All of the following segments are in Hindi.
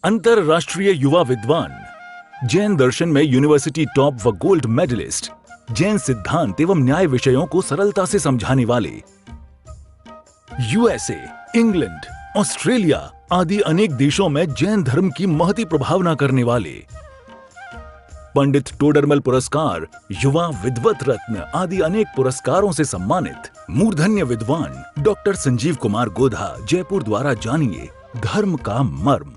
अंतरराष्ट्रीय युवा विद्वान, जैन दर्शन में यूनिवर्सिटी टॉप व गोल्ड मेडलिस्ट, जैन सिद्धांत एवं न्याय विषयों को सरलता से समझाने वाले, यूएसए, इंग्लैंड, ऑस्ट्रेलिया आदि अनेक देशों में जैन धर्म की महती प्रभावना करने वाले, पंडित टोडरमल पुरस्कार, युवा विद्वत रत्न आदि अनेक पुरस्कारों से सम्मानित मूर्धन्य विद्वान डॉक्टर संजीव कुमार गोधा, जयपुर द्वारा जानिए धर्म का मर्म।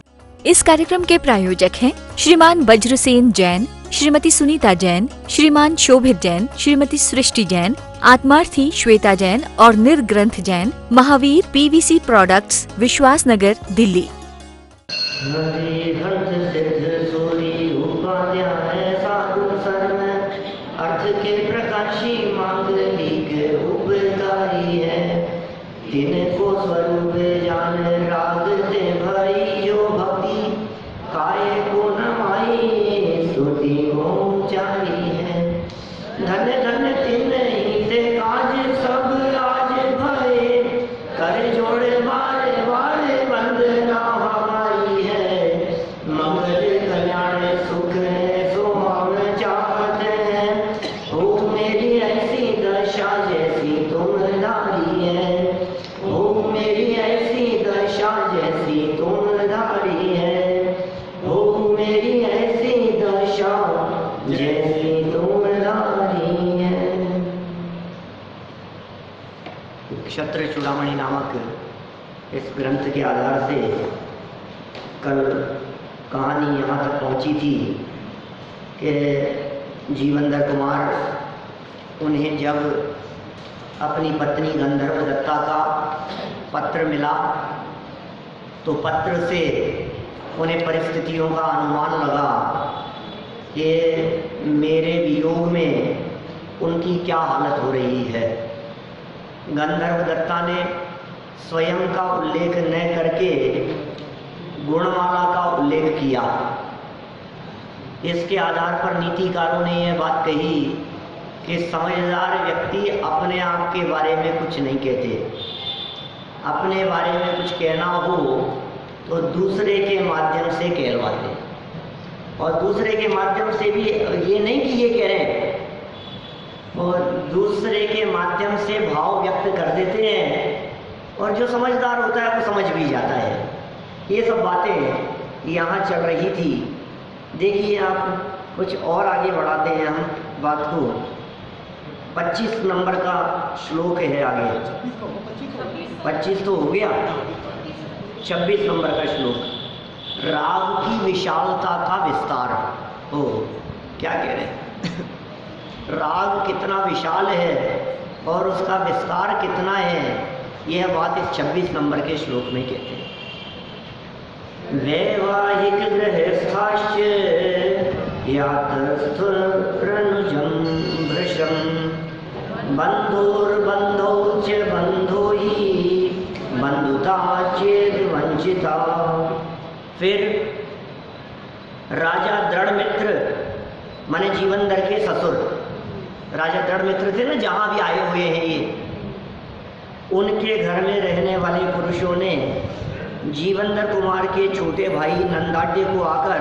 इस कार्यक्रम के प्रायोजक हैं श्रीमान वज्रसेन जैन, श्रीमती सुनीता जैन, श्रीमान शोभित जैन, श्रीमती सृष्टि जैन, आत्मार्थी श्वेता जैन और निर्ग्रंथ जैन, महावीर पीवीसी प्रोडक्ट्स, विश्वास नगर, दिल्ली। अर्थ के प्रकाशी मांगलिक उपकारी है, तिनको स्वरूप जान राग से भरी जो भक्ति, काय को नमाई स्तुति को ऊंचाई है। धन्य धन्य तिन ही से काज सब आज भये, कर जोड़ बार बार वंदना हमारी है। मंगल कल्याण सुख सो हम चाहते हैं, हो मेरी ऐसी दशा जैसी तुम धारी है, हो मेरी ऐसी दशा जैसी तुम धारी है, हो मेरी ऐसी दशा जैसी तुम धारी है। क्षत्र चूड़ामणि नामक इस ग्रंथ के आधार से कल कहानी यहाँ तक पहुँची थी कि जीवनधर कुमार उन्हें जब अपनी पत्नी गंधर्व दत्ता का पत्र मिला तो पत्र से उन्हें परिस्थितियों का अनुमान लगा कि मेरे वियोग में उनकी क्या हालत हो रही है। गंधर्व दत्ता ने स्वयं का उल्लेख न करके गुणमाला का उल्लेख किया। इसके आधार पर नीतिकारों ने यह बात कही कि समझदार व्यक्ति अपने आप के बारे में कुछ नहीं कहते, अपने बारे में कुछ कहना हो तो दूसरे के माध्यम से कहलवाते, और दूसरे के माध्यम से भी ये नहीं कि ये कह रहे हैं, और दूसरे के माध्यम से भाव व्यक्त कर देते हैं, और जो समझदार होता है वो समझ भी जाता है। ये सब बातें यहाँ चल रही थी। देखिए आप कुछ और आगे बढ़ाते हैं हम बात को। 25 नंबर का श्लोक है आगे, 25 तो हो गया, 26 नंबर का श्लोक। राग की विशालता का विस्तार हो, क्या कह रहे हैं राग कितना विशाल है और उसका विस्तार कितना है, यह बात इस 26 नंबर के श्लोक में कहते हैं। वैवाहिक गृहस्थाश्च यातस्थुरनुजं भृशं, बन्धुर्बन्धौ च बन्धो हि बन्धुता चेद वंचिता। फिर राजा दृढ़मित्र माने जीवनधर के ससुर, राजा दृढ़मित्र थे ना जहाँ भी आए हुए हैं ये, उनके घर में रहने वाले पुरुषों ने जीवनधर कुमार के छोटे भाई नंदाढ़ को आकर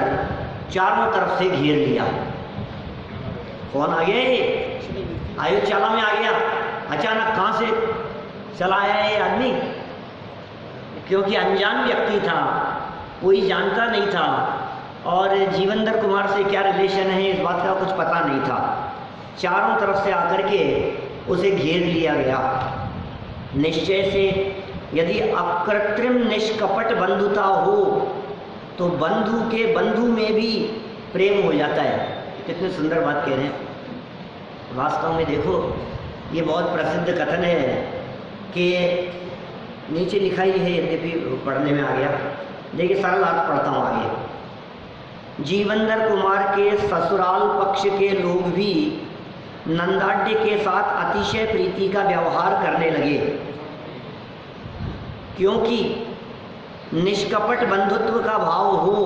चारों तरफ से घेर लिया। कौन आ गया ये? आयुचाला में आ गया। अचानक कहाँ से चला आया ये आदमी? क्योंकि अनजान व्यक्ति था, कोई जानता नहीं था, और जीवनधर कुमार से क्या रिलेशन है इस बात का कुछ पता नहीं था। चारों तरफ से आकर के उसे घेर लिया गया। निश्चय से यदि अकृत्रिम निष्कपट बंधुता हो तो बंधु के बंधु में भी प्रेम हो जाता है। कितनी सुंदर बात कह रहे हैं। वास्तव में देखो ये बहुत प्रसिद्ध कथन है कि नीचे लिखा ही है, यद्यपि पढ़ने में आ गया, देखिए सरल अर्थ पढ़ता हूँ आगे। जीवनधर कुमार के ससुराल पक्ष के लोग भी नंदाढ़ के साथ अतिशय प्रीति का व्यवहार करने लगे, क्योंकि निष्कपट बंधुत्व का भाव हो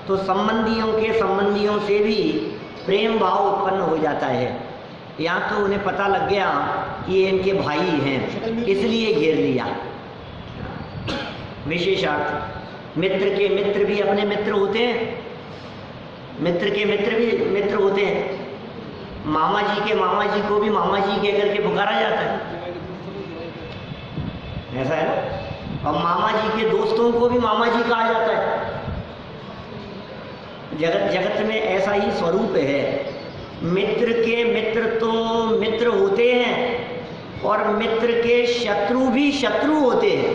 तो संबंधियों से भी प्रेम भाव उत्पन्न हो जाता है। यहाँ तो उन्हें पता लग गया कि ये इनके भाई हैं, इसलिए घेर लिया। विशेषार्थ मित्र के मित्र भी अपने मित्र होते हैं, मित्र के मित्र भी मित्र होते हैं। मामा जी के मामा जी को भी मामा जी कह करके पुकारा जाता है, ऐसा है ना। और मामा जी के दोस्तों को भी मामा जी कहा जाता है। जगत जगत में ऐसा ही स्वरूप है। मित्र के मित्र तो मित्र होते हैं और मित्र के शत्रु भी शत्रु होते हैं।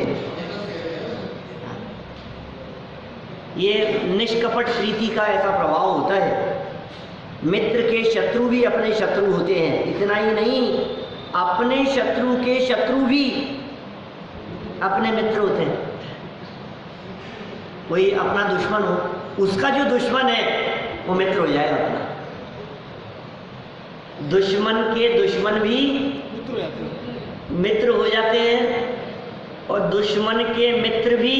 ये निष्कपट प्रीति का ऐसा प्रभाव होता है। मित्र के शत्रु भी अपने शत्रु होते हैं। इतना ही नहीं, अपने शत्रु के शत्रु भी अपने मित्र होते हैं। कोई अपना दुश्मन हो, उसका जो दुश्मन है वो मित्र हो जाएगा अपना। दुश्मन के दुश्मन भी मित्र हो जाते हैं और दुश्मन के मित्र भी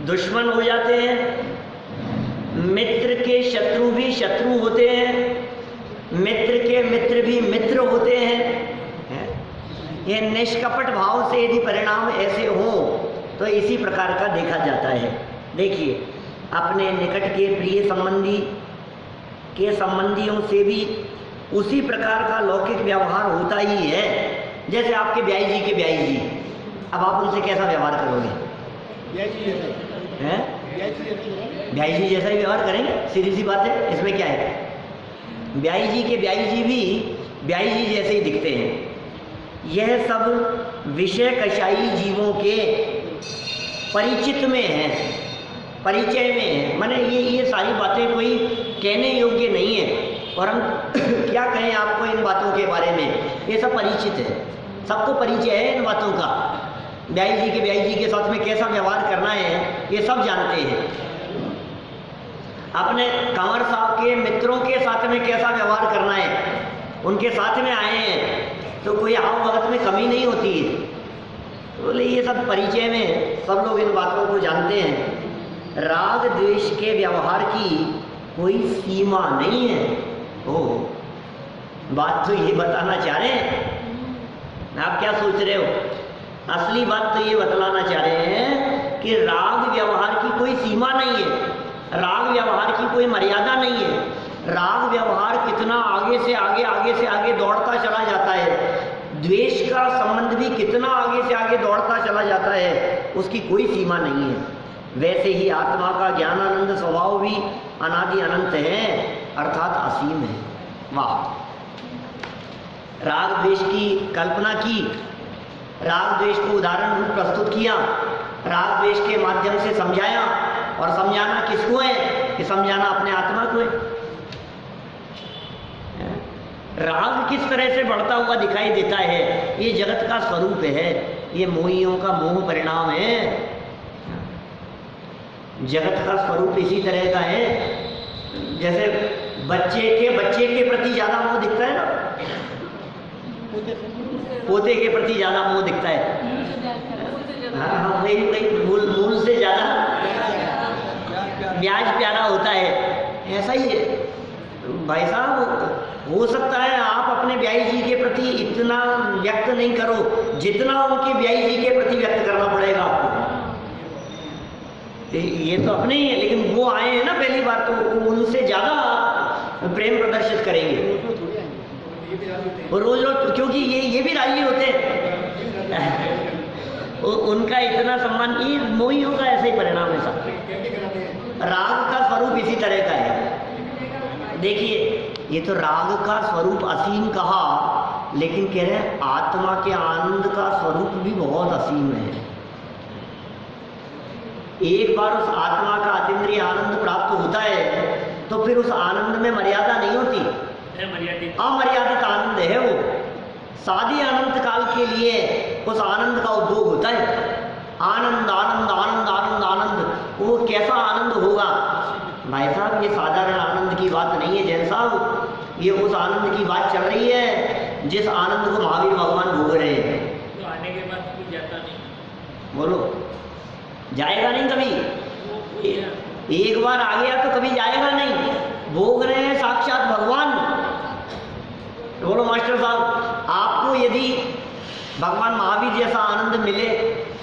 दुश्मन हो जाते हैं। मित्र के शत्रु भी शत्रु होते हैं, मित्र के मित्र भी मित्र होते हैं। ये निष्कपट भाव से यदि परिणाम ऐसे हो तो इसी प्रकार का देखा जाता है। देखिए, अपने निकट के प्रिय संबंधी के संबंधियों से भी उसी प्रकार का लौकिक व्यवहार होता ही है। जैसे आपके ब्याई जी के ब्याई जी, अब आप उनसे कैसा व्यवहार करोगे? हैं? ब्याई जी जैसा ही व्यवहार करेंगे, सीधी सी बात है, इसमें क्या है। ब्याई जी के ब्याई जी भी ब्याई जी जैसे ही दिखते हैं। यह सब विषय कषाई जीवों के परिचित में है, परिचय में है। माने ये सारी बातें कोई कहने योग्य नहीं है और हम क्या कहें आपको इन बातों के बारे में। ये सब परिचित है, सबको परिचय है इन बातों का। ब्याई जी के साथ में कैसा व्यवहार करना है ये सब जानते हैं। अपने कंवर साहब के मित्रों के साथ में कैसा व्यवहार करना है, उनके साथ में आए हैं तो कोई आव भगत में कमी नहीं होती है। तो बोले ये सब परिचय में, सब लोग इन बातों को जानते हैं। राग द्वेष के व्यवहार की कोई सीमा नहीं है। ओ, बात तो ये बताना चाह रहे हैं, आप क्या सोच रहे हो? असली बात तो ये बतलाना चाह रहे हैं कि राग व्यवहार की कोई सीमा नहीं है, राग व्यवहार की कोई मर्यादा नहीं है। राग व्यवहार कितना आगे से आगे दौड़ता चला जाता है, द्वेष का संबंध भी कितना आगे से आगे दौड़ता चला जाता है, उसकी कोई सीमा नहीं है। वैसे ही आत्मा का ज्ञानानंद स्वभाव भी अनादि अनंत है, अर्थात असीम है। वाह! राग द्वेष की कल्पना की, राग द्वेष को उदाहरण रूप प्रस्तुत किया, राग द्वेष के माध्यम से समझाया। और समझाना किसको है? कि समझाना अपने आत्मा को है। राग किस तरह से बढ़ता हुआ दिखाई देता है, ये जगत का स्वरूप है, ये मोहियों का मोह परिणाम है। जगत का स्वरूप इसी तरह का है। जैसे बच्चे के प्रति ज्यादा मोह दिखता है ना, पोते के प्रति ज्यादा मोह दिखता है। हाँ, वही मूल से ज्यादा ब्याज प्यारा होता है। ऐसा ही है भाई साहब। हो सकता है आप अपने ब्याई जी के प्रति इतना व्यक्त नहीं करो जितना उनके ब्याई जी के प्रति व्यक्त करना पड़ेगा आपको। ये तो अपने ही है, लेकिन वो आए हैं ना पहली बार, तो उनसे ज्यादा प्रेम प्रदर्शित करेंगे रोज, क्योंकि ये भी राजी होते हैं। उनका इतना सम्मान, ये मोहियों का ऐसा ही परिणाम है सब। राग का स्वरूप इसी तरह का है। देखिए, ये तो राग का स्वरूप असीम कहा, लेकिन कह रहे हैं आत्मा के आनंद का स्वरूप भी बहुत असीम है। एक बार उस आत्मा का अतीन्द्रिय आनंद प्राप्त होता है तो फिर उस आनंद में मर्यादा नहीं होती, अमर्यादित आनंद है वो। सादी अनंत काल के लिए उस आनंद का उपभोग होता है। आनंद आनंद आनंद आनंद आनंद, वो कैसा आनंद होगा भाई साहब? ये साधारण आनंद की बात नहीं है जैन साहब, ये उस आनंद की बात चल रही है जिस आनंद को महावीर भगवान भोग रहे हैं। तो आने के बाद कोई जाता नहीं, बोलो, जाएगा नहीं कभी। एक बार आ गया तो कभी जाएगा नहीं। भोग रहे हैं साक्षात भगवान। बोलो मास्टर साहब, आपको यदि भगवान महावीर जैसा आनंद मिले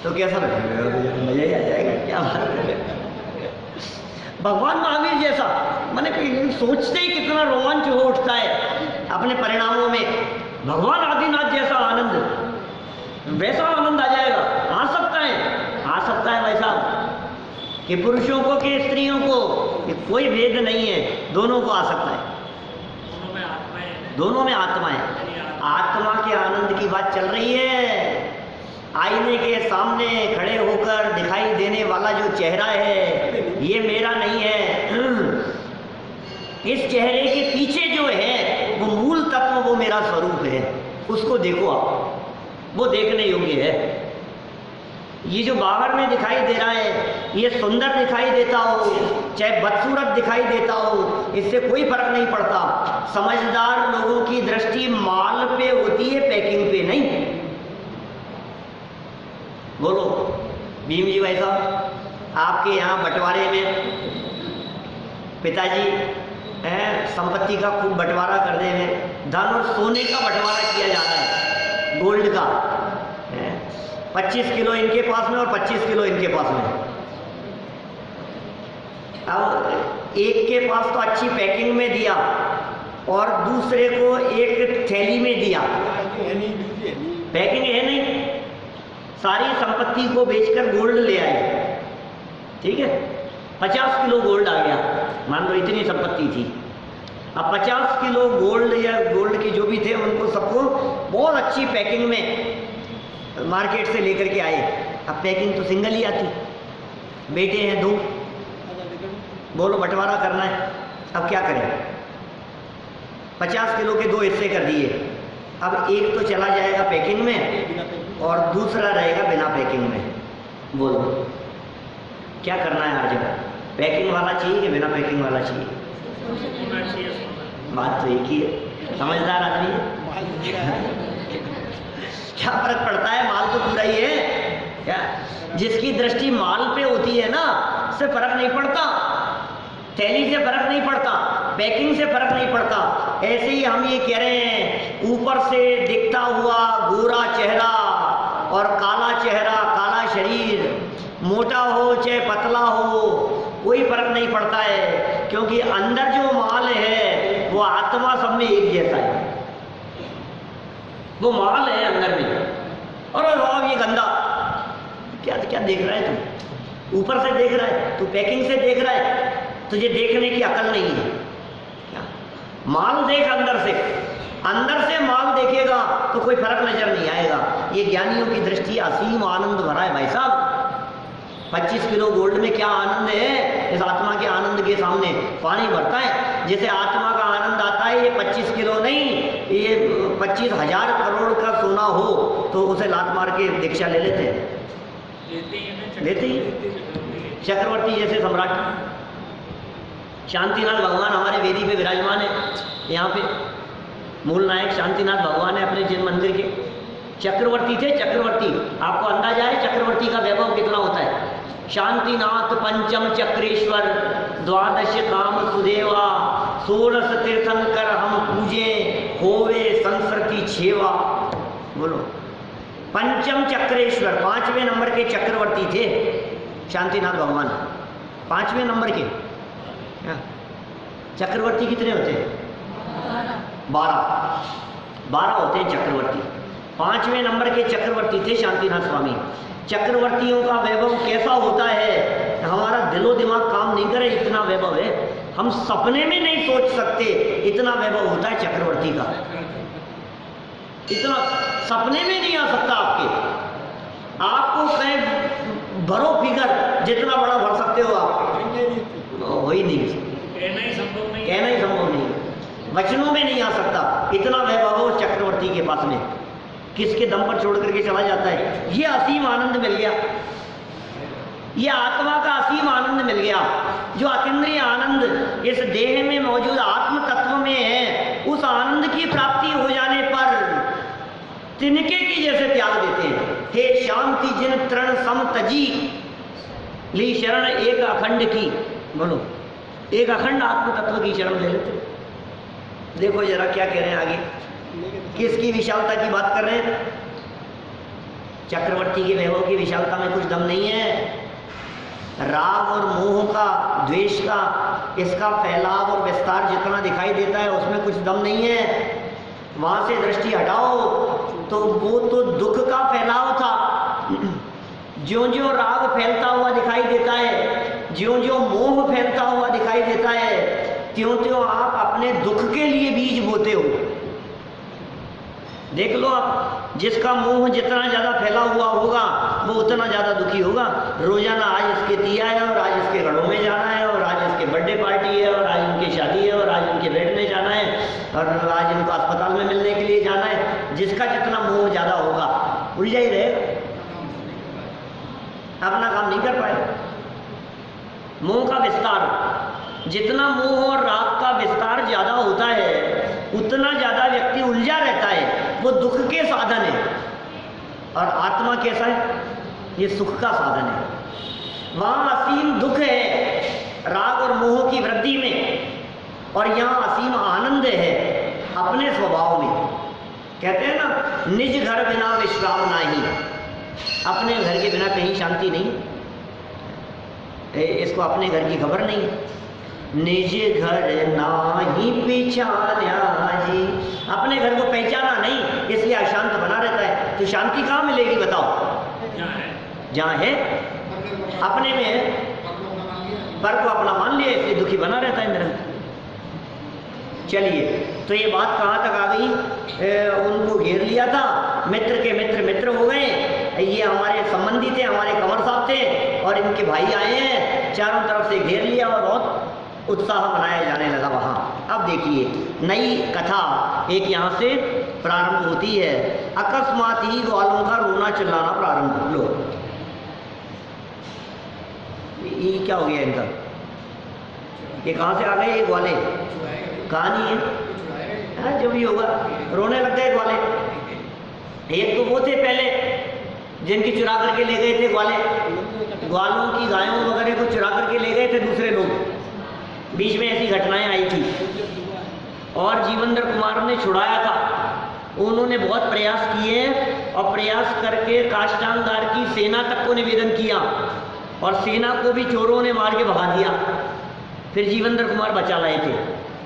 तो कैसा लगेगा? मजा ही आ जाएगा। क्या बात है। भगवान महावीर जैसा, मैंने सोचते ही कितना रोमांच हो उठता है अपने परिणामों में। भगवान आदिनाथ जैसा आनंद, वैसा आनंद आ जाएगा। आ सकता है वैसा कि पुरुषों को कि स्त्रियों को, कि कोई भेद नहीं है, दोनों को आ सकता है। दोनों में आत्मा है। दोनों में आत्मा है। आत्मा के आनंद की बात चल रही है। आईने के सामने खड़े होकर दिखाई देने वाला जो चेहरा है ये मेरा नहीं है। इस चेहरे के पीछे जो है वो मूल तत्व, वो मेरा स्वरूप है। उसको देखो आप, वो देखने योग्य है। ये जो बाहर में दिखाई दे रहा है, ये सुंदर दिखाई देता हो चाहे बदसूरत दिखाई देता हो, इससे कोई फर्क नहीं पड़ता। समझदार लोगों की दृष्टि माल पे होती है, पैकिंग पे नहीं। बोलो भीम जी भाई साहब, आपके यहाँ बंटवारे में पिताजी संपत्ति का खूब बंटवारा कर दे में, धन और सोने का बंटवारा किया जा रहा है, गोल्ड का। 25 किलो इनके पास में और 25 किलो इनके पास में। अब एक के पास तो अच्छी पैकिंग में दिया और दूसरे को एक थैली में दिया। पैकिंग है नहीं, सारी संपत्ति को बेचकर गोल्ड ले आए। ठीक है, 50 किलो गोल्ड आ गया, मान लो इतनी संपत्ति थी। अब 50 किलो गोल्ड या गोल्ड के जो भी थे उनको सबको बहुत अच्छी पैकिंग में मार्केट से लेकर के आए। अब पैकिंग तो सिंगल ही आती, बेटे हैं 2, बोलो बंटवारा करना है, अब क्या करें। 50 किलो के 2 हिस्से कर दिए। अब एक तो चला जाएगा पैकिंग में और दूसरा रहेगा बिना पैकिंग में। बोलो क्या करना है हर जगह, पैकिंग वाला चाहिए कि बिना पैकिंग वाला चाहिए? बात तो एक ही है, समझदार आदमी है। क्या फर्क पड़ता है, माल तो पूरा ही है। क्या जिसकी दृष्टि माल पे होती है ना, उससे फर्क नहीं पड़ता, थैली से फर्क नहीं पड़ता, पैकिंग से फर्क नहीं पड़ता। ऐसे ही हम ये कह रहे हैं, ऊपर से दिखता हुआ गोरा चेहरा और काला चेहरा, काला शरीर, मोटा हो चाहे पतला हो, कोई फर्क नहीं पड़ता है, क्योंकि अंदर जो माल है वो आत्मा सब में एक जैसा है। वो माल है अंदर में। और ये गंदा क्या क्या देख रहा है तू? ऊपर से देख रहा है, तू पैकिंग से देख रहा है, तुझे देखने की अकल नहीं है क्या? माल देख अंदर से माल देखेगा तो कोई फर्क नजर नहीं आएगा। ये ज्ञानियों की दृष्टि असीम आनंद भरा है भाई साहब। 25 किलो गोल्ड में क्या आनंद है, इस आत्मा के आनंद के सामने पानी भरता है। जैसे आत्मा का आनंद आता है, ये 25 किलो नहीं, ये 25,000 करोड़ का सोना हो तो उसे लात मार के दीक्षा ले लेते हैं, लेते ही। चक्रवर्ती जैसे सम्राट शांतिनाथ भगवान हमारे वेदी पे विराजमान है। यहाँ पे मूल नायक शांतिनाथ भगवान है अपने जिन मंदिर के। चक्रवर्ती थे, चक्रवर्ती, आपको अंदाजा है चक्रवर्ती का वैभव कितना होता है? शांतिनाथ पंचम चक्रेश्वर, 12 काम सुदेवा, 16 तीर्थंकर हम पूजे, होवे संस्कृति छेवा। बोलो, पंचम चक्रेश्वर, 5वें नंबर के चक्रवर्ती थे शांतिनाथ भगवान, 5वें नंबर के। चक्रवर्ती कितने होते हैं? 12 होते हैं चक्रवर्ती। 5वें नंबर के चक्रवर्ती थे शांतिनाथ स्वामी। चक्रवर्तियों का वैभव कैसा होता है, हमारा दिलो दिमाग काम नहीं करे, इतना वैभव है, हम सपने में नहीं सोच सकते, इतना वैभव होता है चक्रवर्ती का। इतना सपने में नहीं आ सकता आपको कहें भरो फिगर, जितना बड़ा भर सकते हो आप, हो ही नहीं, कहना ही संभव नहीं, वचनों में नहीं आ सकता। इतना वैभव हो चक्रवर्ती के पास में, किसके दम पर छोड़ करके चला जाता है। ये असीम आनंद मिल गया, ये आत्मा का असीम आनंद मिल गया। जो अतीन्द्रिय आनंद इस देह में मौजूद आत्म तत्व में है, उस आनंद की प्राप्ति हो जाने पर तिनके की जैसे त्याग देते हैं। हे शांति जिन तृण सम तजी, ली शरण एक अखंड की। बोलो, एक अखंड आत्म तत्व की शरण ले लेते। देखो जरा क्या कह रहे हैं आगे, किसकी विशालता की बात कर रहे हैं? चक्रवर्ती के वैभव की विशालता में कुछ दम नहीं है। राग और मोह का, द्वेष का, इसका फैलाव और विस्तार जितना दिखाई देता है उसमें कुछ दम नहीं है। वहाँ से दृष्टि हटाओ तो वो तो दुख का फैलाव था। ज्यों ज्यों राग फैलता हुआ दिखाई देता है, ज्यों ज्यों मोह फैलता हुआ दिखाई देता है, त्यों त्यों आप अपने दुख के लिए बीज बोते हो। देख लो आप, जिसका मोह जितना ज़्यादा फैला हुआ होगा वो उतना ज़्यादा दुखी होगा। रोजाना आज इसके दिया है और आज इसके घरों में जाना है और आज इसके बर्थडे पार्टी है और आज इनकी शादी है और आज इनके बेड में जाना है और आज इनको अस्पताल में मिलने के लिए जाना है। जिसका जितना मोह ज़्यादा होगा उलझा ही रहेगा, अपना काम नहीं कर पाएगा। मोह का विस्तार, जितना मोह और राग का विस्तार ज़्यादा होता है उतना ज़्यादा व्यक्ति उलझा रहता है। वो दुख के साधन है। और आत्मा कैसा है? ये सुख का साधन है। वहाँ असीम दुख है राग और मोह की वृद्धि में, और यहाँ असीम आनंद है अपने स्वभाव में। कहते हैं ना, निज घर बिना विश्राम नाही। अपने घर के बिना कहीं शांति नहीं। इसको अपने घर की खबर नहीं। निज घर नाही पहचाना जी, अपने घर को पहचाना नहीं, इसलिए अशांत बना रहता है। तो शांति कहाँ मिलेगी बताओ? जहाँ है अपने में है, पर को अपना मान लिया इसलिए दुखी बना रहता है निरंतर। चलिए, तो ये बात कहाँ तक आ गई? उनको घेर लिया था, मित्र के मित्र मित्र हो गए। ये हमारे संबंधी थे, हमारे कंवर साहब थे और इनके भाई आए हैं, चारों तरफ से घेर लिया और बहुत उत्साह मनाया जाने लगा वहाँ। अब देखिए, नई कथा एक यहाँ से प्रारंभ होती है। अकस्मात ही ग्वालों का रोना चिल्लाना प्रारंभ। लो, ये क्या हो गया इनका? ये कहाँ से आ गए ये ग्वाले? कहानी है, जो भी होगा रोने लग गए ग्वाले। एक तो वो थे पहले जिनकी चुरा करके ले गए थे ग्वाले, ग्वालों की गायों वगैरह को चुरा करके ले गए थे दूसरे लोग। बीच में ऐसी घटनाएं आई थी और जीवनधर कुमार ने छुड़ाया था। उन्होंने बहुत प्रयास किए और प्रयास करके काष्टांगार की सेना तक को निवेदन किया और सेना को भी चोरों ने मार के भगा दिया। फिर जीवनधर कुमार बचा लाए थे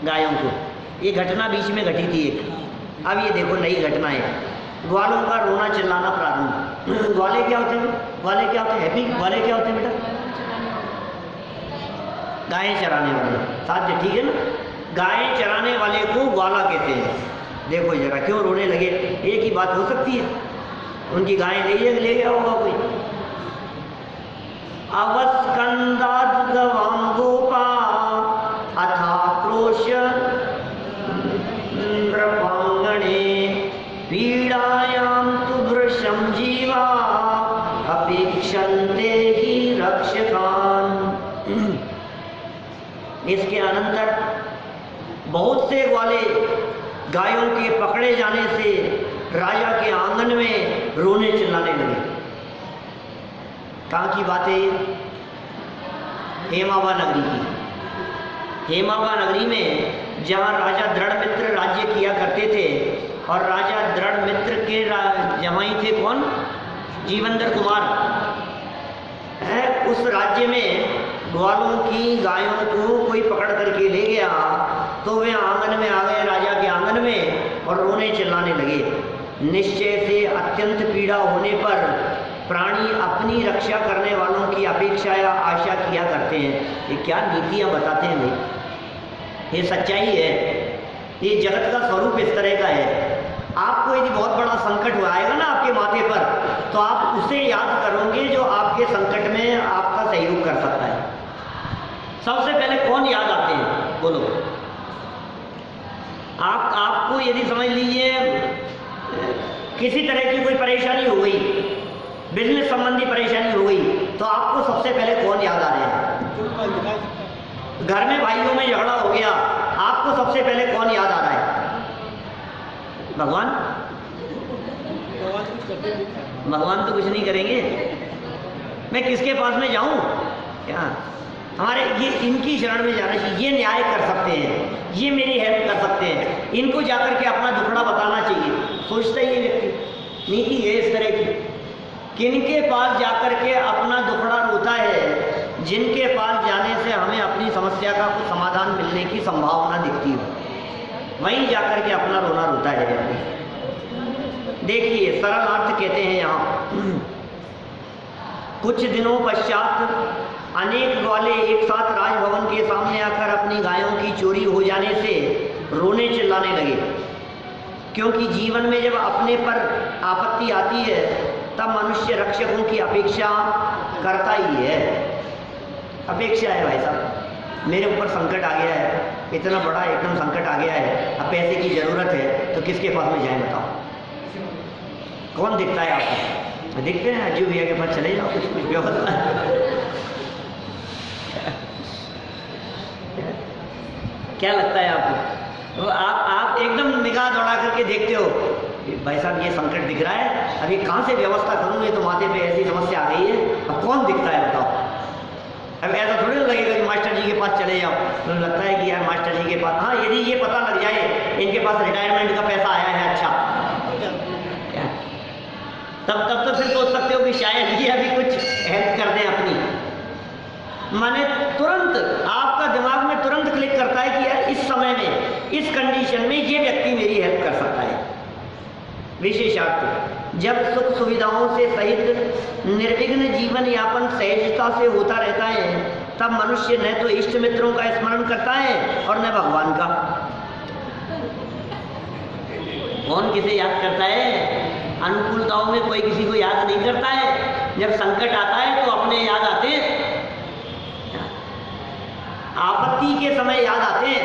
गायों को। ये घटना बीच में घटी थी एक। अब ये देखो नई घटना है, ग्वालों का रोना चिल्लाना प्रारंभ। ग्वाले क्या होते हैं? ग्वाले क्या होते हैं? हैप्पी ग्वाले क्या होते हैं बेटा? गायें चराने वाले। साथ ठीक है ना? गायें चराने वाले को ग्वाला कहते हैं। देखो जरा क्यों रोने लगे? एक ही बात हो सकती है, उनकी गायें ले गया होगा कोई। अवस्कंदाद गवाम गोपा अथा क्रोश नृपांगणे पीड़ायां तु भृशं जीवा अपेक्षन्ते ही रक्षकान। इसके अनंतर बहुत से ग्वाले गायों के पकड़े जाने से राजा के आंगन में रोने चिल्लाने लगे। कहाँ की बात है? हेमावा नगरी की। हेमावा नगरी में जहाँ राजा दृढ़मित्र राज्य किया करते थे और राजा दृढ़मित्र के जमाई थे कौन? जीवनधर कुमार। उस राज्य में ग्वालों की गायों को कोई पकड़ करके ले गया तो वे आंगन में आ गए, राजा के आंगन में, और रोने चिल्लाने लगे। निश्चय से अत्यंत पीड़ा होने पर प्राणी अपनी रक्षा करने वालों की अपेक्षा या आशा किया करते हैं। ये क्या नीतियाँ बताते हैं भाई, ये सच्चाई है। ये जगत का स्वरूप इस तरह का है। आपको यदि बहुत बड़ा संकट आएगा ना आपके माथे पर, तो आप उसे याद करोगे जो आपके संकट में आपका सहयोग कर सकता है। सबसे पहले कौन याद आते हैं? बोलो। आपको यदि समझ लीजिए किसी तरह की कोई परेशानी हो गई, बिजनेस संबंधी परेशानी हो गई, तो आपको सबसे पहले कौन याद आ रहे हैं? घर में भाइयों में झगड़ा हो गया, आपको सबसे पहले कौन याद आ रहा है? भगवान। भगवान तो कुछ नहीं करेंगे, मैं किसके पास में जाऊं? क्या हमारे ये इनकी शरण में जाना चाहिए, ये न्याय कर सकते हैं, ये मेरी हेल्प कर सकते हैं, इनको जाकर के अपना दुखड़ा बताना चाहिए। सोचता ही ये व्यक्ति, नीति है इस तरह की। किनके पास जाकर के अपना दुखड़ा रोता है? जिनके पास जाने से हमें अपनी समस्या का कुछ समाधान मिलने की संभावना दिखती हो, वहीं जाकर के अपना रोना रोता है व्यक्ति। देखिए सरल अर्थ कहते हैं यहाँ। कुछ दिनों पश्चात अनेक ग्वाले एक साथ राजभवन के सामने आकर अपनी गायों की चोरी हो जाने से रोने चिल्लाने लगे, क्योंकि जीवन में जब अपने पर आपत्ति आती है तब मनुष्य रक्षकों की अपेक्षा करता ही है। अपेक्षा है भाई साहब, मेरे ऊपर संकट आ गया है, इतना बड़ा एकदम संकट आ गया है, अब पैसे की ज़रूरत है तो किसके पास में जाए बताओ? कौन दिखता है आपको? दिखते हैं अज्जू भैया के पास चले जाओ, कुछ कुछ व्यवस्था क्या लगता है आपको? तो आप एकदम निगाह दौड़ा करके देखते हो, भाई साहब ये संकट दिख रहा है, अभी कहाँ से व्यवस्था करूँ, ये तो माथे पे ऐसी समस्या आ गई है, अब कौन दिखता है बताओ? अब ऐसा थोड़ी लगेगा कि मास्टर जी के पास चले जाओ, तो लगता है कि यार मास्टर जी के पास, हाँ यदि ये पता लग जाए इनके पास रिटायरमेंट का पैसा आया है, अच्छा तब तो फिर सोच सकते हो कि शायद ये अभी कुछ हेल्प कर दें अपनी। माने तुरंत आपका दिमाग में तुरंत क्लिक करता है कि यार इस समय में, इस कंडीशन में ये व्यक्ति मेरी हेल्प कर सकता है। विशेषार्थ जब सुख सुविधाओं से सहित निर्विघ्न जीवन यापन सहजता से होता रहता है, तब मनुष्य न तो इष्ट मित्रों का स्मरण करता है और न भगवान का। कौन किसे याद करता है? अनुकूलताओं में कोई किसी को याद नहीं करता है, जब संकट आता है तो अपने याद आते हैं, आपत्ति के समय याद आते हैं।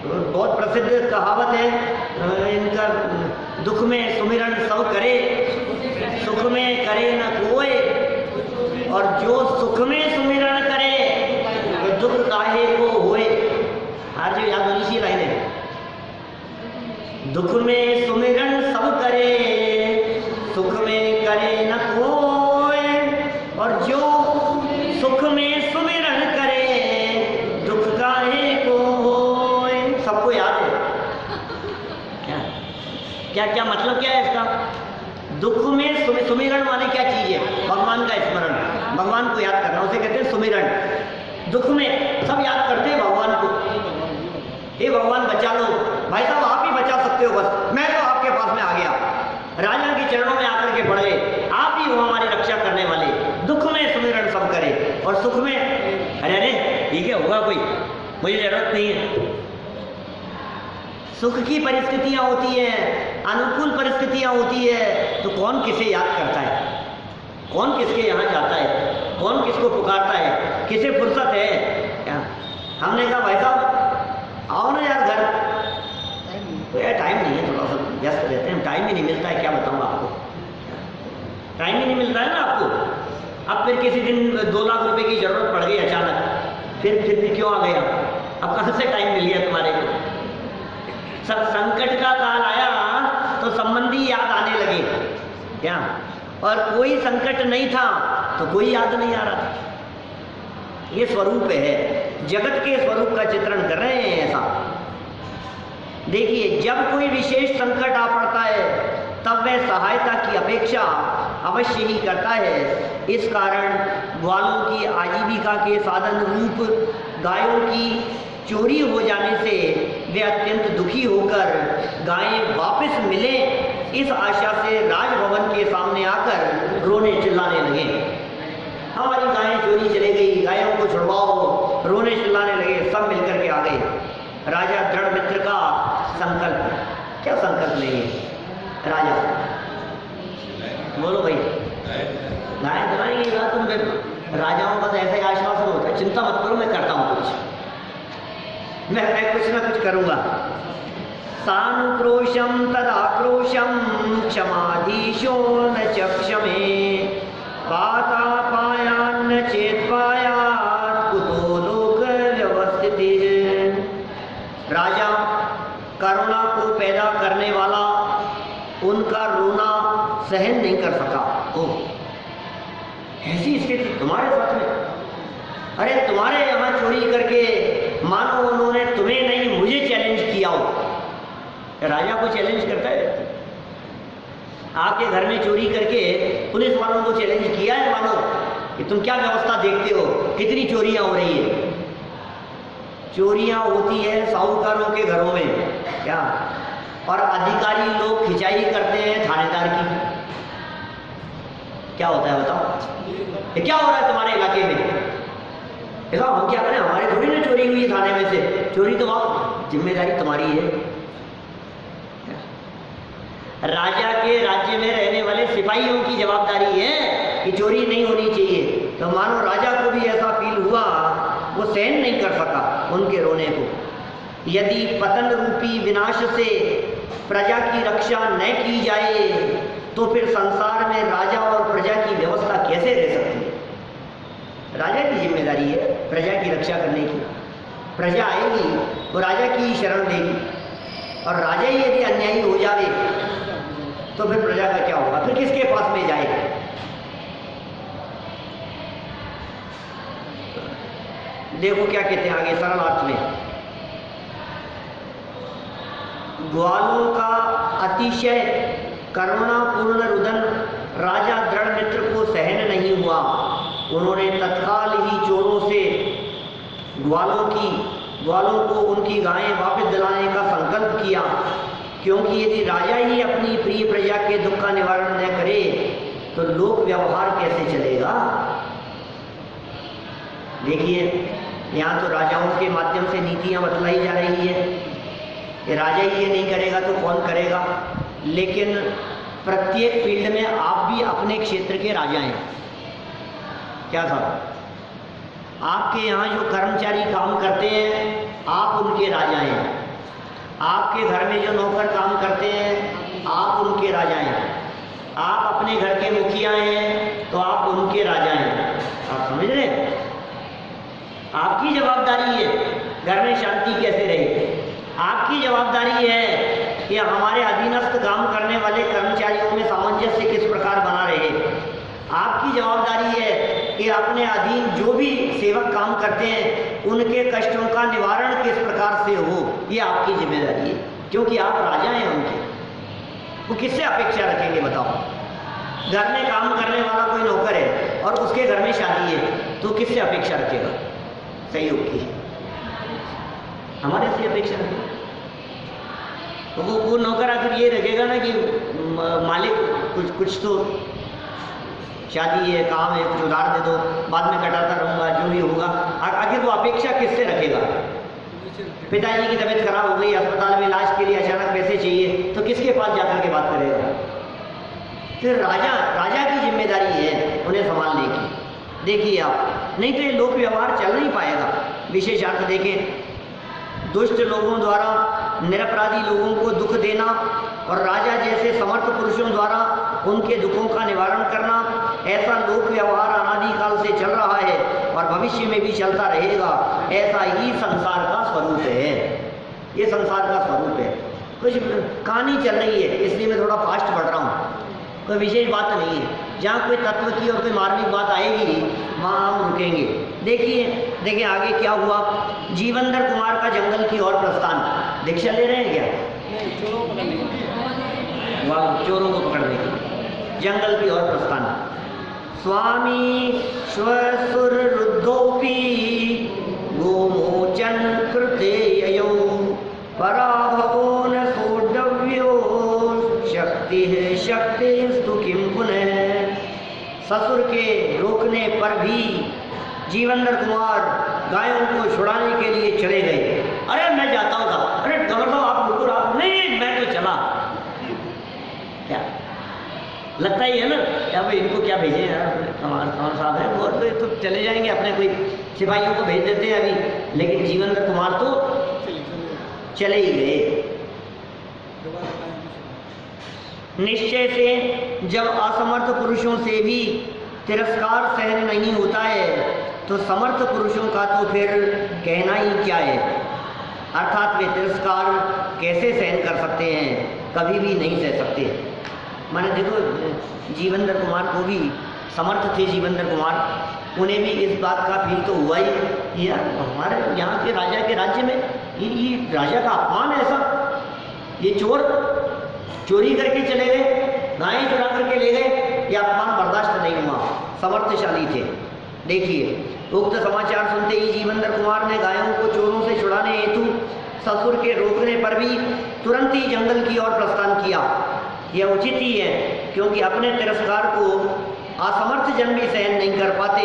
बहुत प्रसिद्ध कहावत है इनका, दुख में सुमिरन सब करे, सुख में करे न कोई, और जो सुख में सुमिरन करे दुख काहे को होए। आज जो याद होनी चाहिए लाइन है, दुख में सुमिरन सब करे, सुख में करे न कोई, और जो सुख में सुमिरन करे दुख काहे को होए। सबको याद है क्या क्या मतलब क्या है इसका? दुख में सुमिरन माने क्या चीज है? भगवान का स्मरण, भगवान को याद करना, उसे कहते हैं सुमिरन। दुख में सब याद करते हैं भगवान को, हे भगवान बचा लो। भाई साहब आप ही बचा सकते हो, बस मैं तो आपके पास में आ गया, राजा के चरणों में आकर के पड़ गए, आप ही हो हमारी रक्षा करने वाले। दुख में सुमिरन सब करे, और सुख में अरे अरे ठीक है होगा कोई, मुझे जरूरत नहीं है। सुख की परिस्थितियां होती हैं, अनुकूल परिस्थितियां होती है, तो कौन किसे याद करता है? कौन किसके यहाँ जाता है? कौन किसको पुकारता है? किसे फुर्सत है? क्या हमने कहा भाई साहब आओ ना यार घर, तो यार टाइम नहीं है, थोड़ा सा व्यस्त रहते हैं, टाइम ही नहीं मिलता है, क्या बताऊँ आपको, टाइम ही नहीं मिलता है ना आपको। अब फिर किसी दिन 2 लाख रुपए की जरूरत पड़ गई अचानक, फिर क्यों आ गया? अब कहाँ से टाइम मिल गया तुम्हारे को? सब संकट का काल आया तो संबंधी याद आने लगे क्या, और कोई संकट नहीं था तो कोई याद नहीं आ रहा था। ये स्वरूप है, जगत के स्वरूप का चित्रण कर रहे हैं ऐसा। देखिए जब कोई विशेष संकट आ पड़ता है तब वह सहायता की अपेक्षा अवश्य ही करता है। इस कारण ग्वालों की आजीविका के साधन रूप गायों की चोरी हो जाने से वे अत्यंत दुखी होकर गायें वापस मिले इस आशा से राजभवन के सामने आकर रोने चिल्लाने लगे। हमारी गायें चोरी चली गई, गायों को छुड़वाओ, रोने चिल्लाने लगे। सब मिलकर के आ गए। राजा दृढ़ मित्र का संकल्प, क्या संकल्प नहीं है राजा, बोलो भाई, गाय दिलाएंगे तुम, राजाओं का तो ऐसा ही आश्वासन होता है, चिंता मत करो मैं करता हूँ कुछ, मैं कुछ ना कुछ करूँगा। सानुक्रोशम तदाक्रोशम क्षमाधीशो न चक्षमे पाता पायान्न चेत पायात् कुतो लोक व्यवस्थितिः। राजा करुणा को पैदा करने वाला उनका रोना सहन नहीं कर सका। ओ ऐसी स्थिति तुम्हारे साथ में, अरे तुम्हारे यहाँ चोरी करके मानो उन्होंने तुम्हें नहीं मुझे चैलेंज किया हो। राजा को चैलेंज करता है, आपके घर में चोरी करके पुलिस वालों को चैलेंज किया है मानो कि तुम क्या व्यवस्था देखते हो, कितनी चोरियां हो रही है। चोरियां होती है साहूकारों के घरों में क्या, और अधिकारी लोग खिंचाई करते हैं थानेदार की। क्या होता है बताओ, ये क्या हो रहा है तुम्हारे इलाके में? ऐसा हम क्या करें, हमारे थोड़ी ना चोरी हुई थाने में से, चोरी तो आप जिम्मेदारी तुम्हारी है। राजा के राज्य में रहने वाले सिपाहियों की जवाबदारी है कि चोरी नहीं होनी चाहिए। तो मानो राजा को भी ऐसा फील हुआ, वो सहन नहीं कर सका उनके रोने को। यदि पतन रूपी विनाश से प्रजा की रक्षा न की जाए तो फिर संसार में राजा और प्रजा की व्यवस्था कैसे रह सकती है? राजा की जिम्मेदारी है प्रजा की रक्षा करने की। प्रजा आएगी वो राजा की ही शरण लेगी, और राजा ही यदि अन्यायी हो जाए तो फिर प्रजा का क्या होगा, फिर किसके पास में जाए? देखो क्या कहते हैं आगे सरल अर्थ में, ग्वालों का अतिशय करुणापूर्ण रुदन राजा दृढ़मित्र को सहन नहीं हुआ। उन्होंने तत्काल ही चोरों से ग्वालों को उनकी गायें वापस दिलाने का संकल्प किया, क्योंकि यदि राजा ही अपनी प्रिय प्रजा के दुख का निवारण न करे तो लोक व्यवहार कैसे चलेगा? देखिए यहाँ तो राजाओं के माध्यम से नीतियाँ बतलाई जा रही है कि राजा ही ये नहीं करेगा तो कौन करेगा। लेकिन प्रत्येक फील्ड में आप भी अपने क्षेत्र के राजा हैं। क्या साहब, आपके यहाँ जो कर्मचारी काम करते हैं आप उनके राजा हैं। आपके घर में जो नौकर काम करते हैं आप उनके राजा हैं। आप अपने घर के मुखिया हैं तो आप उनके राजा हैं। आप समझ रहे हैं? आपकी जवाबदारी है घर में शांति कैसे रहे। आपकी जवाबदारी है कि हमारे अधीनस्थ काम करने वाले कर्मचारियों में सामंजस्य किस प्रकार बना रहे। आपकी जवाबदारी है कि अपने अधीन जो भी सेवक काम करते हैं उनके कष्टों का निवारण किस प्रकार से हो, ये आपकी जिम्मेदारी है, क्योंकि आप राजा हैं उनके। वो किससे अपेक्षा रखेंगे बताओ? घर में काम करने वाला कोई नौकर है और उसके घर में शादी है तो किससे अपेक्षा रखेगा? सहयोग की हमारे से अपेक्षा रखेगा। तो वो नौकर आखिर ये रखेगा ना कि मालिक कुछ तो शादी है, काम है, कुछ उधार दे दो, बाद में कटाता रहूँगा, जो भी होगा। आखिर वो अपेक्षा किससे रखेगा? पिताजी की तबीयत खराब हो गई, अस्पताल में इलाज के लिए अचानक पैसे चाहिए तो किसके पास जाकर के बात करेगा? फिर राजा की जिम्मेदारी है उन्हें संभालने की। देखिए आप, नहीं तो ये लोक व्यवहार चल नहीं पाएगा। विशेष अर्थ देखें, दुष्ट लोगों द्वारा निरपराधी लोगों को दुख देना और राजा जैसे समर्थ पुरुषों द्वारा उनके दुखों का निवारण करना, ऐसा लोक व्यवहार अनादिकाल से चल रहा है और भविष्य में भी चलता रहेगा। ऐसा ही संसार का स्वरूप है। ये संसार का स्वरूप है। कुछ कहानी चल रही है इसलिए मैं थोड़ा फास्ट बढ़ रहा हूँ, कोई विशेष बात नहीं है। जहाँ कोई तत्व की और कोई मार्मिक बात आएगी वहाँ हम रुकेंगे। देखिए आगे क्या हुआ। जीवनधर कुमार का जंगल की ओर प्रस्थान। दीक्षा ले रहे हैं क्या? वाह, चोरों को पकड़ने की जंगल की ओर प्रस्थान। स्वामी श्वसुर रुद्धोपी गोमोचन कृते ययो पराभवो न सोढव्यो शक्ति है शक्ति स्तु किम पुनः। ससुर के रोकने पर भी जीवनधर कुमार गायों को छुड़ाने के लिए चले गए। अरे मैं जाता हूँ साहब, अरे गवर्नर साहब आप रुको, आप नहीं, मैं तो चला। क्या लगता ही है ना क्या भाई, इनको क्या भेजे यार, कमार साहब है वो तो चले जाएंगे, अपने कोई सिपाहियों को भेज देते हैं अभी। लेकिन जीवनधर कुमार तो चले ही गए। निश्चय से जब असमर्थ पुरुषों से भी तिरस्कार सहन नहीं होता है तो समर्थ पुरुषों का तो फिर कहना ही क्या है। अर्थात वे तिरस्कार कैसे सहन कर सकते हैं? कभी भी नहीं सह सकते। माने देखो, जीवनधर कुमार को भी समर्थ थे जीवनधर कुमार, उन्हें भी इस बात का फील तो हुआ ही कि यार हमारे यहाँ के राजा के राज्य में ये राजा का अपमान है। ऐसा ये चोरी करके चले गए, गायें चुरा करके ले गए, ये अपमान बर्दाश्त नहीं हुआ। समर्थशाली थे। देखिए, उक्त समाचार सुनते ही जीवंदर कुमार ने गायों को चोरों से छुड़ाने हेतु ससुर के रोकने पर भी तुरंत ही जंगल की ओर प्रस्थान किया। यह उचित ही है, क्योंकि अपने तिरस्कार को असमर्थ जन भी सहन नहीं कर पाते,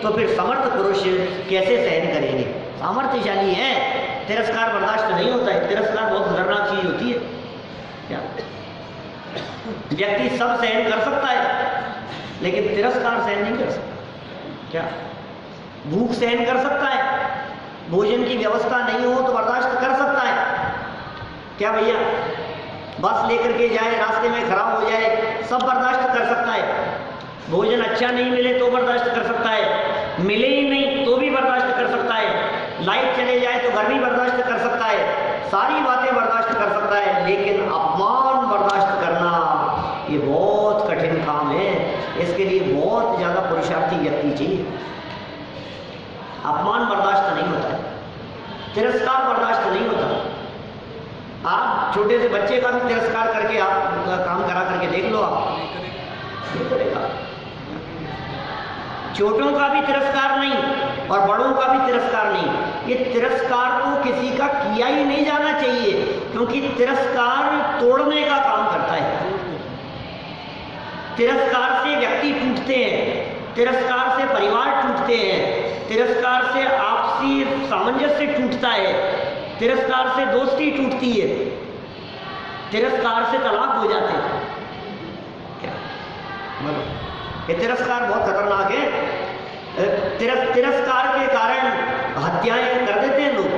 तो फिर समर्थ पुरुष कैसे सहन करेंगे। सामर्थ्यशाली है, तिरस्कार बर्दाश्त नहीं होता है। तिरस्कार बहुत खतरनाक चीज होती है। क्या व्यक्ति सब सहन कर सकता है, लेकिन तिरस्कार सहन नहीं कर सकता। क्या भूख सहन कर सकता है, भोजन की व्यवस्था नहीं हो तो बर्दाश्त कर सकता है। क्या भैया, बस लेकर के जाए, रास्ते में खराब हो जाए, सब बर्दाश्त कर सकता है। भोजन अच्छा नहीं मिले तो बर्दाश्त कर सकता है, मिले ही नहीं तो भी बर्दाश्त कर सकता है, लाइट चले जाए तो गर्मी बर्दाश्त कर सकता है, सारी बातें बर्दाश्त कर सकता है। लेकिन अपमान बर्दाश्त करना ये बहुत कठिन काम है। इसके लिए बहुत ज़्यादा पुरुषार्थी व्यक्ति चाहिए। अपमान बर्दाश्त नहीं होता है, तिरस्कार बर्दाश्त नहीं होता। आप छोटे से बच्चे का भी तिरस्कार करके आप काम करा करके देख लो, आप नहीं करेगा। छोटों का भी तिरस्कार नहीं और बड़ों का भी तिरस्कार नहीं। ये तिरस्कार तो किसी का किया ही नहीं जाना चाहिए, क्योंकि तिरस्कार तोड़ने का काम करता है। तिरस्कार से व्यक्ति टूटते हैं, तिरस्कार से परिवार टूटते हैं, तिरस्कार से आपसी सामंजस्य टूटता है, तिरस्कार से दोस्ती टूटती है, तिरस्कार से तलाक हो जाते हैं। क्या बोलो, ये तिरस्कार बहुत खतरनाक है। तिरस्कार के कारण हत्याएं कर देते हैं लोग।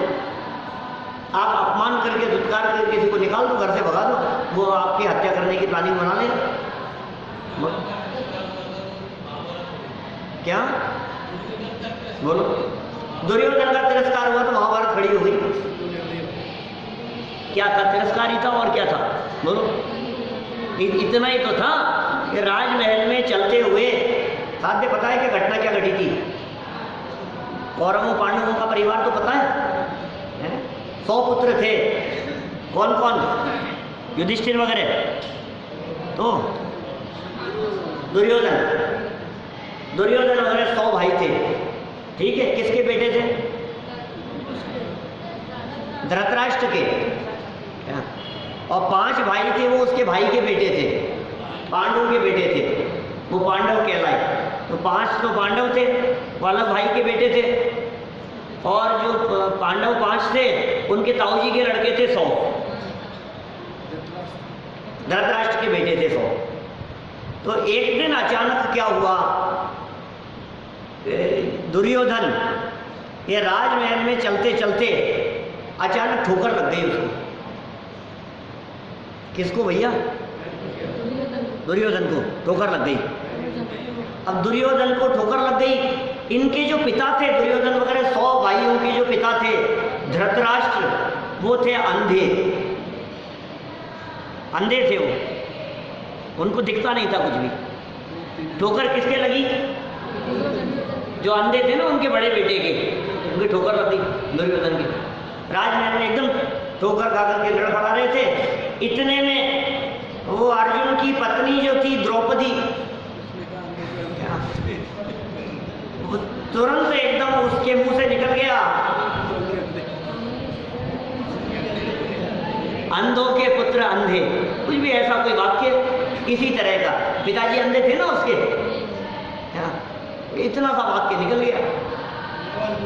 आप अपमान करके, दुत्कार करके किसी को निकाल दो, घर से भगा दो, वो आपकी हत्या करने की प्लानिंग बना लेगा। क्या बोलो, दुर्योधन का तिरस्कार हुआ तो महाभारत खड़ी हो गई। क्या था? तिरस्कार ही था, और क्या था? बोलो, इतना ही तो था कि राजमहल में चलते हुए साध्य पता है कि घटना क्या घटी थी। कौरवों पांडवों का परिवार तो पता है? 100 पुत्र थे। कौन कौन? युधिष्ठिर वगैरह, तो दुर्योधन वगैरह 100 भाई थे। ठीक है, किसके बेटे थे? धृतराष्ट्र के। और 5 भाई थे, वो उसके भाई के बेटे थे, पांडव के बेटे थे, वो पांडव कहलाए। तो 5 तो पांडव थे, वल्लभ भाई के बेटे थे, और जो पांडव 5 थे उनके ताऊजी के लड़के थे 100, धृतराष्ट्र के बेटे थे 100। तो एक दिन अचानक क्या हुआ, दुर्योधन ये राजमहल में चलते चलते अचानक ठोकर लग गई उसको। किसको भैया? दुर्योधन को ठोकर लग गई। अब दुर्योधन को ठोकर लग गई, इनके जो पिता थे, दुर्योधन वगैरह 100 भाइयों के जो पिता थे, धृतराष्ट्र, वो थे अंधे। अंधे थे वो, उनको दिखता नहीं था कुछ भी। ठोकर किसके लगी? जो अंधे थे ना, उनके बड़े बेटे के, उनकी ठोकर लग गई दुर्योधन की। राजमहल में एकदम ठोकर खा करके लड़खड़ा रहे थे। इतने में वो अर्जुन की पत्नी जो थी द्रौपदी, वो तुरंत एकदम उसके मुंह से निकल गया, अंधों के पुत्र अंधे, कुछ भी ऐसा कोई वाक्य इसी तरह का। पिताजी अंधे थे ना उसके, इतना सा वाक्य निकल गया।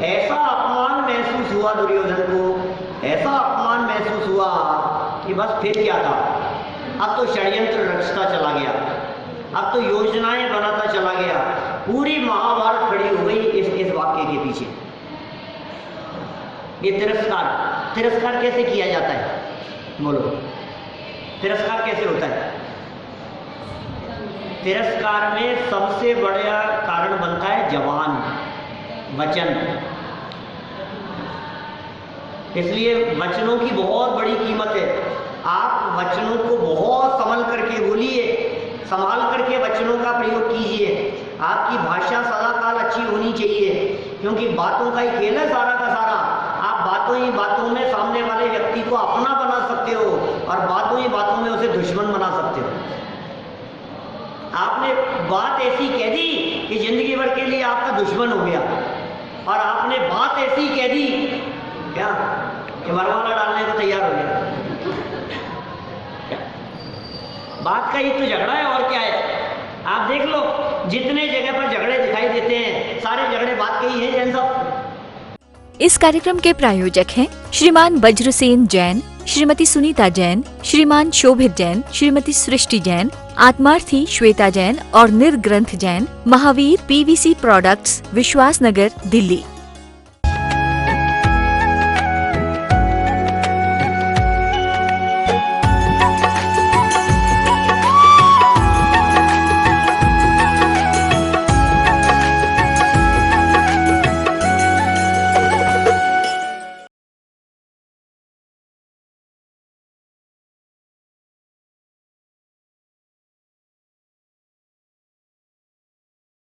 ऐसा अपमान महसूस हुआ दुर्योधन को, ऐसा अपमान महसूस हुआ कि बस फिर क्या था, अब तो षड्यंत्र रचता चला गया, अब तो योजनाएं बनाता चला गया। पूरी महाभारत खड़ी हो गई इस वाक्य के पीछे। ये तिरस्कार कैसे किया जाता है? बोलो, तिरस्कार कैसे होता है? तिरस्कार में सबसे बड़ा कारण बनता है जबान, वचन। इसलिए वचनों की बहुत बड़ी कीमत है। आप वचनों को बहुत संभल करके बोलिए, संभाल करके वचनों का प्रयोग कीजिए। आपकी भाषा सदा काल अच्छी होनी चाहिए, क्योंकि बातों का ही खेल है सारा का सारा। आप बातों ही बातों में सामने वाले व्यक्ति को अपना बना सकते हो, और बातों ही बातों में उसे दुश्मन बना सकते हो। आपने बात ऐसी कह दी कि जिंदगी भर के लिए आपका दुश्मन हो गया और आपने बात ऐसी कह दी क्या कि वरमाला डालने को तैयार हो गया। बात का ही तो झगड़ा है और क्या है। आप देख लो जितने जगह पर झगड़े दिखाई देते हैं सारे झगड़े बात के ही हैं जैन साहब। इस कार्यक्रम के प्रायोजक हैं श्रीमान वज्रसेन जैन, श्रीमती सुनीता जैन, श्रीमान शोभित जैन, श्रीमती सृष्टि जैन, आत्मार्थी श्वेता जैन और निर्ग्रंथ जैन, महावीर PVC प्रोडक्ट्स, विश्वास नगर, दिल्ली।